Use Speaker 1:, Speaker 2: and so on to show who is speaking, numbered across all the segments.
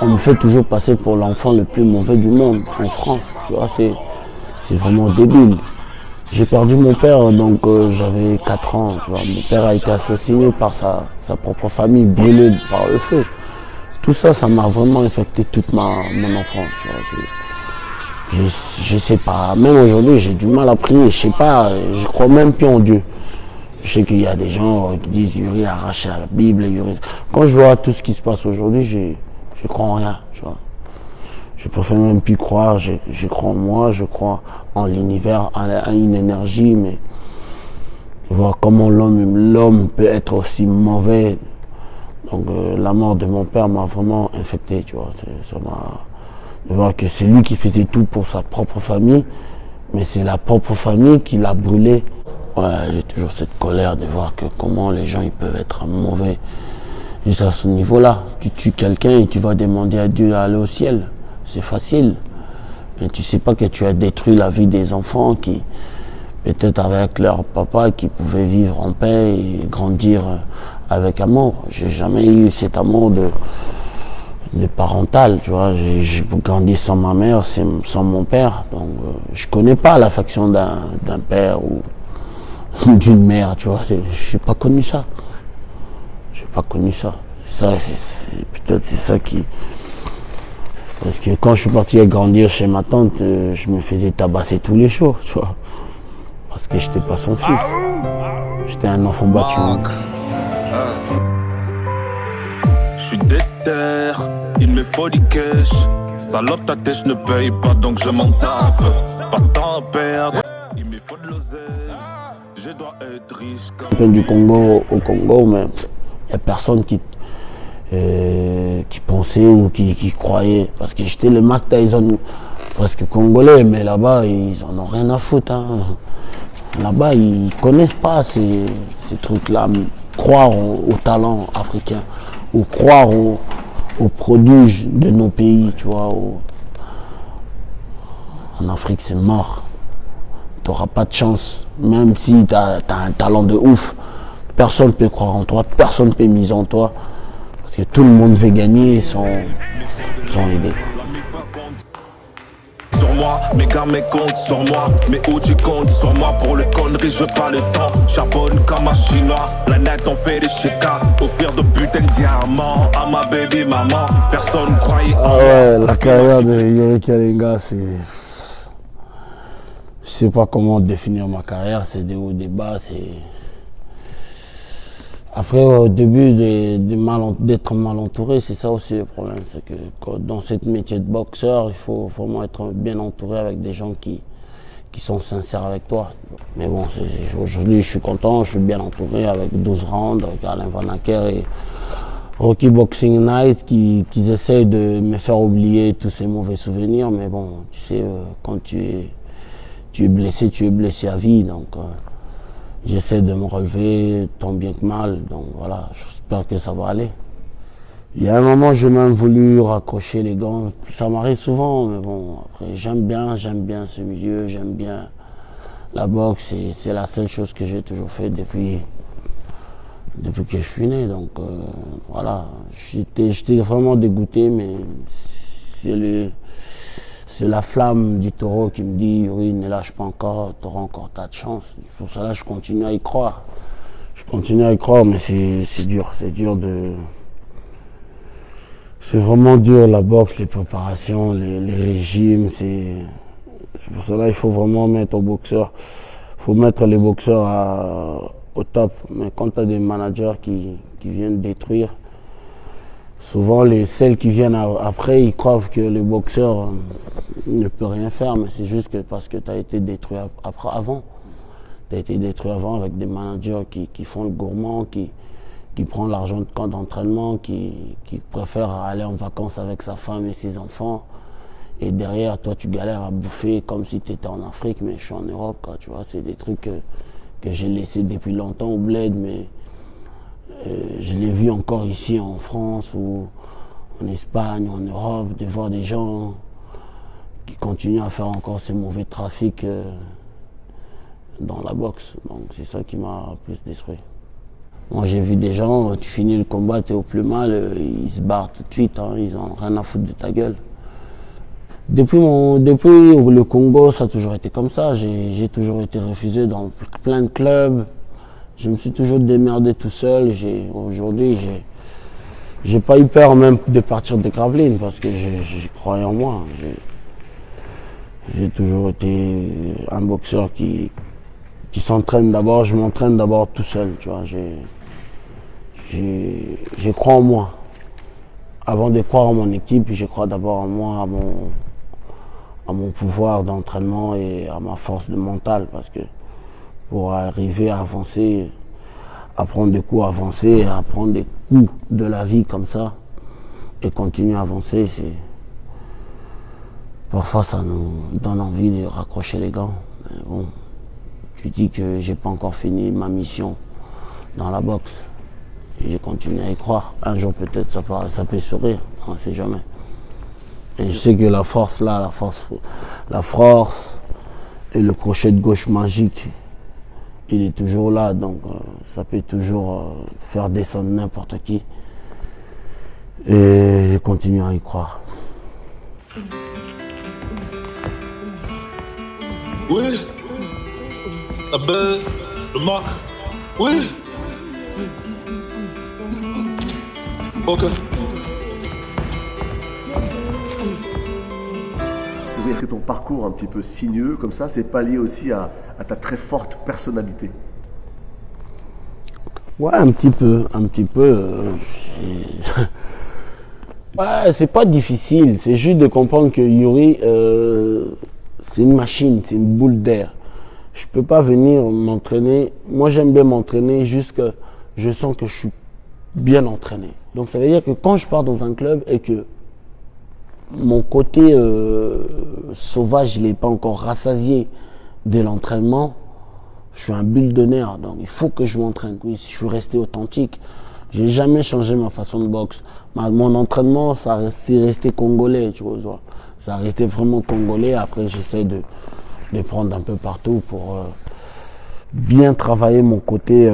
Speaker 1: On me fait toujours passer pour l'enfant le plus mauvais du monde en France. Tu vois, c'est vraiment débile. J'ai perdu mon père, donc j'avais 4 ans. Tu vois. Mon père a été assassiné par sa propre famille, brûlé par le feu. Tout ça, ça m'a vraiment infecté toute mon enfance. Tu vois. Je sais pas, même aujourd'hui, j'ai du mal à prier. Je sais pas, je crois même plus en Dieu. Je sais qu'il y a des gens qui disent Yuri a arraché la Bible. Yuri... Quand je vois tout ce qui se passe aujourd'hui, je crois en rien. Tu vois. Je préfère même plus croire. Je crois en moi, je crois en l'univers, à une énergie, mais voir comment l'homme peut être aussi mauvais. Donc la mort de mon père m'a vraiment infecté. Tu vois. Ça m'a... De voir que c'est lui qui faisait tout pour sa propre famille, mais c'est la propre famille qui l'a brûlé. Ouais, j'ai toujours cette colère de voir que comment les gens ils peuvent être mauvais jusqu'à ce niveau-là. Tu tues quelqu'un et tu vas demander à Dieu d'aller au ciel. C'est facile. Mais tu sais pas que tu as détruit la vie des enfants qui, peut-être avec leur papa, qui pouvaient vivre en paix et grandir avec amour. J'ai jamais eu cet amour de parental, tu vois. J'ai grandi sans ma mère, sans mon père. Donc je connais pas l'affection d'un père ou d'une mère, tu vois. J'ai pas connu ça. J'ai pas connu ça. Peut-être c'est ça qui... Parce que quand je suis parti grandir chez ma tante, je me faisais tabasser tous les jours, tu vois. Parce que j'étais pas son fils. J'étais un enfant battu.
Speaker 2: Je suis déter, il me faut du cash. Salope ta tête, je ne paye pas donc je m'en tape. Pas de temps à perdre, il me faut de l'oseille. Je dois être riche comme...
Speaker 1: Du Congo au Congo, mais il n'y a personne qui pensait ou qui croyait. Parce que j'étais le Mike Tyson presque congolais, mais là-bas, ils en ont rien à foutre. Hein. Là-bas, ils connaissent pas ces trucs-là. Croire au talent africain ou croire aux produits de nos pays, tu vois. En Afrique, c'est mort. Tu n'auras pas de chance. Même si tu as un talent de ouf, personne ne peut croire en toi, personne ne peut miser en toi. Parce que tout le monde veut gagner sans aider.
Speaker 2: Sur moi, mes gars, mes comptes sur moi. Mais où tu comptes sur moi pour le connerie, je veux pas le temps. Charbonne comme un chinois, planète on fait des chékas. Offrir de putain de diamants à ma baby maman. Personne croyait.
Speaker 1: Ah ouais, la carrière de Yuri Kalenga, c'est... Je sais pas comment définir ma carrière, c'est des hauts, des bas, c'est... Après, au début d'être mal entouré, c'est ça aussi le problème. C'est que dans ce métier de boxeur, il faut vraiment être bien entouré avec des gens qui sont sincères avec toi. Mais bon, aujourd'hui, je suis content, je suis bien entouré avec 12 rounds, avec Alain Van Acker et Rocky Boxing Night qui essayent de me faire oublier tous ces mauvais souvenirs. Mais bon, tu sais, quand tu es blessé à vie. Donc, j'essaie de me relever tant bien que mal, donc voilà, j'espère que ça va aller. Il y a un moment, j'ai même voulu raccrocher les gants, ça m'arrive souvent, mais bon, après, j'aime bien ce milieu, j'aime bien la boxe, c'est la seule chose que j'ai toujours fait depuis que je suis né, donc voilà, j'étais vraiment dégoûté, mais c'est la flamme du taureau qui me dit oui, ne lâche pas encore, tu auras encore tas de chance. Pour cela, je continue à y croire. Je continue à y croire, mais c'est dur de... C'est vraiment dur la boxe, les préparations, les régimes. C'est pour cela qu'il faut vraiment mettre aux boxeurs. Il faut mettre les boxeurs au top. Mais quand tu as des managers qui viennent détruire, souvent, celles qui viennent après, ils croient que le boxeur ne peut rien faire, mais c'est juste que parce que tu as été détruit avant. Tu as été détruit avant avec des managers qui font le gourmand, qui prennent l'argent de camp d'entraînement, qui préfèrent aller en vacances avec sa femme et ses enfants. Et derrière, toi, tu galères à bouffer comme si tu étais en Afrique, mais je suis en Europe, quoi, tu vois. C'est des trucs que j'ai laissés depuis longtemps au bled, mais... je l'ai vu encore ici en France ou en Espagne, en Europe, de voir des gens qui continuent à faire encore ces mauvais trafics dans la boxe. Donc c'est ça qui m'a plus détruit. Moi, j'ai vu des gens, tu finis le combat, t'es au plus mal, ils se barrent tout de suite, hein, ils ont rien à foutre de ta gueule. Depuis le Congo, ça a toujours été comme ça. J'ai toujours été refusé dans plein de clubs. Je me suis toujours démerdé tout seul. Aujourd'hui, j'ai pas eu peur même de partir de Gravelines parce que j'ai croyais en moi. J'ai toujours été un boxeur qui s'entraîne d'abord. Je m'entraîne d'abord tout seul, tu vois. Je crois en moi. Avant de croire en mon équipe, je crois d'abord en moi, à mon pouvoir d'entraînement et à ma force de mental. Parce que pour arriver à avancer, à prendre des coups avancés, à prendre des coups de la vie comme ça, et continuer à avancer, parfois ça nous donne envie de raccrocher les gants. Mais bon, tu dis que j'ai pas encore fini ma mission dans la boxe. Et je continue à y croire. Un jour peut-être ça peut sourire, on ne sait jamais. Et je sais que la force et le crochet de gauche magique, il est toujours là, donc ça peut toujours faire descendre n'importe qui. Et je continue à y croire.
Speaker 2: Oui, la belle, le Mac, oui. Ok.
Speaker 3: Oui, est-ce que ton parcours un petit peu sinueux comme ça, c'est pas lié aussi à ta très forte personnalité?
Speaker 1: Ouais, un petit peu. Ouais, c'est pas difficile, c'est juste de comprendre que Yuri, c'est une machine, c'est une boule d'air. Je peux pas venir m'entraîner. Moi, j'aime bien m'entraîner jusqu'à je sens que je suis bien entraîné. Donc ça veut dire que quand je pars dans un club et que mon côté sauvage, il n'est pas encore rassasié de l'entraînement, je suis un bulle de nerfs, donc il faut que je m'entraîne. Oui, si je suis resté authentique, j'ai jamais changé ma façon de boxe. Mon entraînement, c'est resté congolais, tu vois. Ça a resté vraiment congolais. Après, j'essaie de prendre un peu partout pour bien travailler mon côté,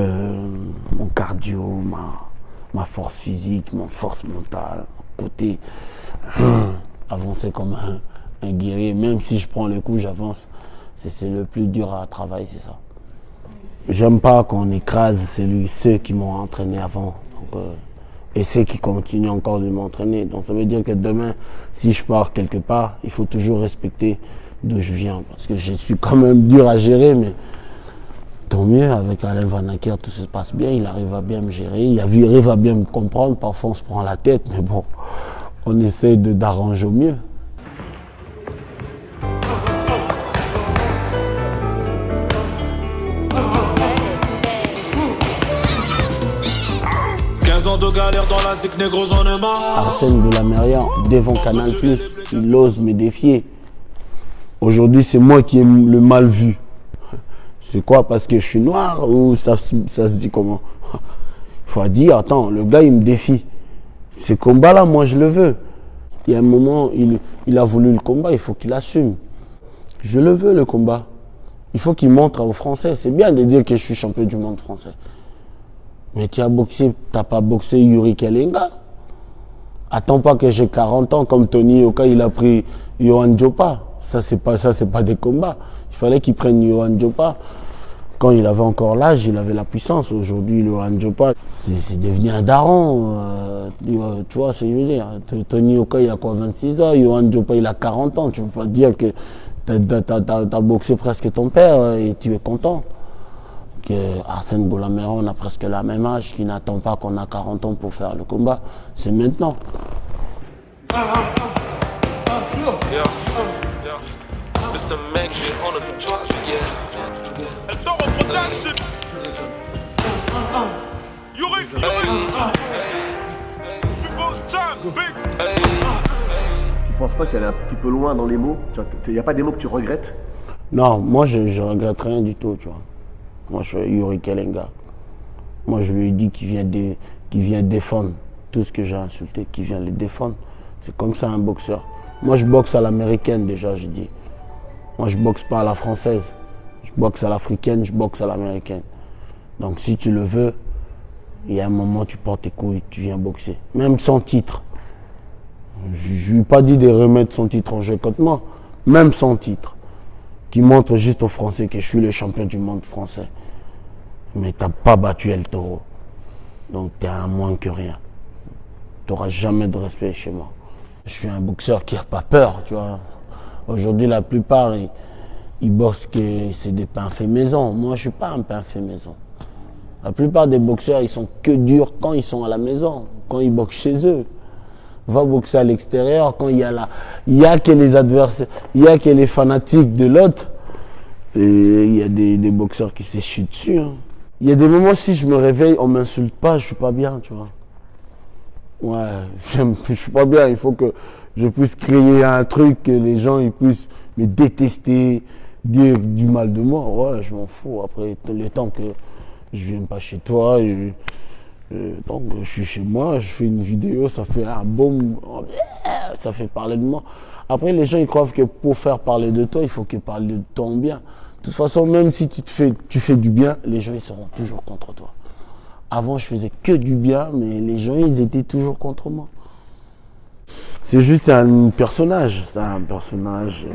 Speaker 1: mon cardio, ma force physique, ma force mentale, mon côté avancer comme un guerrier. Même si je prends les coups, j'avance. C'est le plus dur à travailler, c'est ça. J'aime pas qu'on écrase ceux qui m'ont entraîné avant. Donc, et ceux qui continuent encore de m'entraîner. Donc ça veut dire que demain, si je pars quelque part, il faut toujours respecter d'où je viens. Parce que je suis quand même dur à gérer, mais tant mieux, avec Alain Van Acker, tout se passe bien, il arrive à bien me gérer, il arrive à bien me comprendre, parfois on se prend la tête, mais bon, on essaie d'arranger au mieux.
Speaker 2: 15 ans de galère dans la zik, négro, j'en ai marre.
Speaker 1: Arsène Goulamerian, devant Canal+, il ose me défier. Aujourd'hui, c'est moi qui ai le mal vu. C'est quoi? Parce que je suis noir ou ça se dit comment? Il faut dire, attends, le gars, il me défie. Ce combat-là, moi, je le veux. Il y a un moment, il a voulu le combat, il faut qu'il assume. Je le veux, le combat. Il faut qu'il montre aux Français. C'est bien de dire que je suis champion du monde français. Mais tu n'as pas boxé Yuri Kelenga. Attends pas que j'ai 40 ans comme Tony Yoka, il a pris Yohan Djopa. Ça, c'est pas des combats. Il fallait qu'il prenne Yohan Djopa. Quand il avait encore l'âge, il avait la puissance. Aujourd'hui, Yohan Djopa, c'est devenu un daron. Tu vois ce que je veux dire. Tony Yoka, il a quoi, 26 ans. Yohan Djopa, il a 40 ans. Tu ne peux pas dire que tu as boxé presque ton père et tu es content. Que Arsène Goulamerian, on a presque la même âge, qui n'attend pas qu'on a 40 ans pour faire le combat. C'est maintenant.
Speaker 2: Mr. Magic on the track, yeah. El Toro Production. Yuri,
Speaker 3: Tu penses pas qu'elle est un petit peu loin dans les mots? Il n'y a pas des mots que tu regrettes?
Speaker 1: Non, moi je regrette rien du tout, tu vois. Moi je suis Yuri Kelenga. Moi je lui ai dit qu'il vient défendre tout ce que j'ai insulté, qu'il vient les défendre. C'est comme ça un boxeur. Moi je boxe à l'américaine déjà, je dis. Moi je boxe pas à la française. Je boxe à l'africaine, je boxe à l'américaine. Donc si tu le veux, Et à un moment, tu portes tes couilles, tu viens boxer. Même sans titre. Je ne lui ai pas dit de remettre son titre en jeu contre moi. Même sans titre. Qui montre juste aux Français que je suis le champion du monde français. Mais tu n'as pas battu El Toro. Donc tu es un moins que rien. Tu n'auras jamais de respect chez moi. Je suis un boxeur qui n'a pas peur, tu vois. Aujourd'hui, la plupart, ils boxent que c'est des pains faits maison. Moi, je ne suis pas un pain fait maison. La plupart des boxeurs, ils sont que durs quand ils sont à la maison, quand ils boxent chez eux. Va boxer à l'extérieur quand il y a que les adversaires, il y a que les fanatiques de l'autre. Et il y a des boxeurs qui s'échient dessus. Hein. Il y a des moments, si je me réveille, on m'insulte pas, je suis pas bien, tu vois. Ouais, je suis pas bien. Il faut que je puisse créer un truc, que les gens ils puissent me détester, dire du mal de moi. Ouais, je m'en fous. Après, le temps que je vienne pas chez toi, donc je suis chez moi, je fais une vidéo, ça fait un boom, ça fait parler de moi. Après, les gens ils croient que pour faire parler de toi, il faut qu'ils parlent de toi en bien. De toute façon, même si tu fais du bien, les gens ils seront toujours contre toi. Avant, je faisais que du bien, mais les gens, ils étaient toujours contre moi. C'est juste un personnage, c'est un personnage.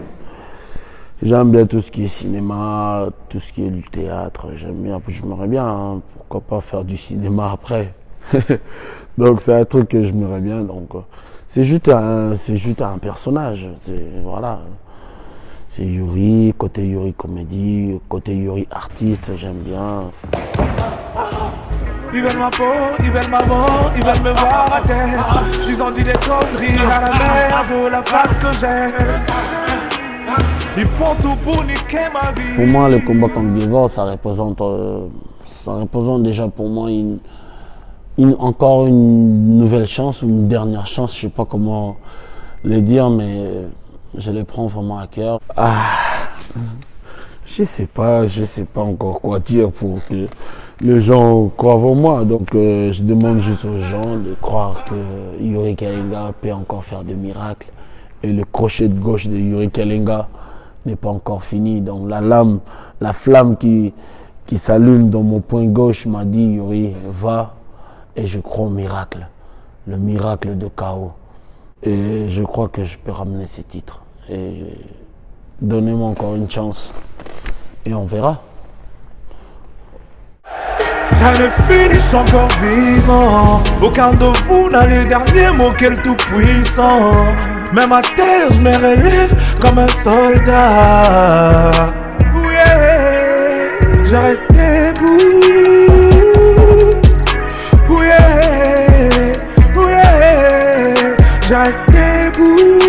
Speaker 1: J'aime bien tout ce qui est cinéma, tout ce qui est du théâtre. J'aime bien, j'aimerais bien, hein, pourquoi pas faire du cinéma après. Donc, c'est un truc que j'aimerais bien. Donc, c'est juste un personnage. Voilà. C'est Yuri, côté Yuri comédie, côté Yuri artiste, j'aime bien.
Speaker 4: Ils veulent ma peau, ils veulent ma mort, ils veulent me voir à terre. Ils ont dit des conneries à la mère de la femme que j'aime. Ils font tout pour niquer ma vie.
Speaker 1: Pour moi, le combat contre Bivol, ça représente déjà pour moi encore une nouvelle chance, une dernière chance, je sais pas comment le dire, mais je les prends vraiment à cœur. Je sais pas encore quoi dire pour que les gens croient en moi. Donc je demande juste aux gens de croire que Yuri Kalenga peut encore faire des miracles. Et le crochet de gauche de Yuri Kalenga n'est pas encore fini. Donc la flamme qui s'allume dans mon poing gauche m'a dit Yuri, va, et je crois au miracle. Le miracle de KO. Et je crois que je peux ramener ces titres. Et donnez-moi encore une chance. Et on verra.
Speaker 4: Rien ne finit encore vivant. Aucun de vous n'a les derniers mots qu'est tout-puissant. Même à terre, je me relève comme un soldat. Yeah, je reste debout. Yeah, je reste debout.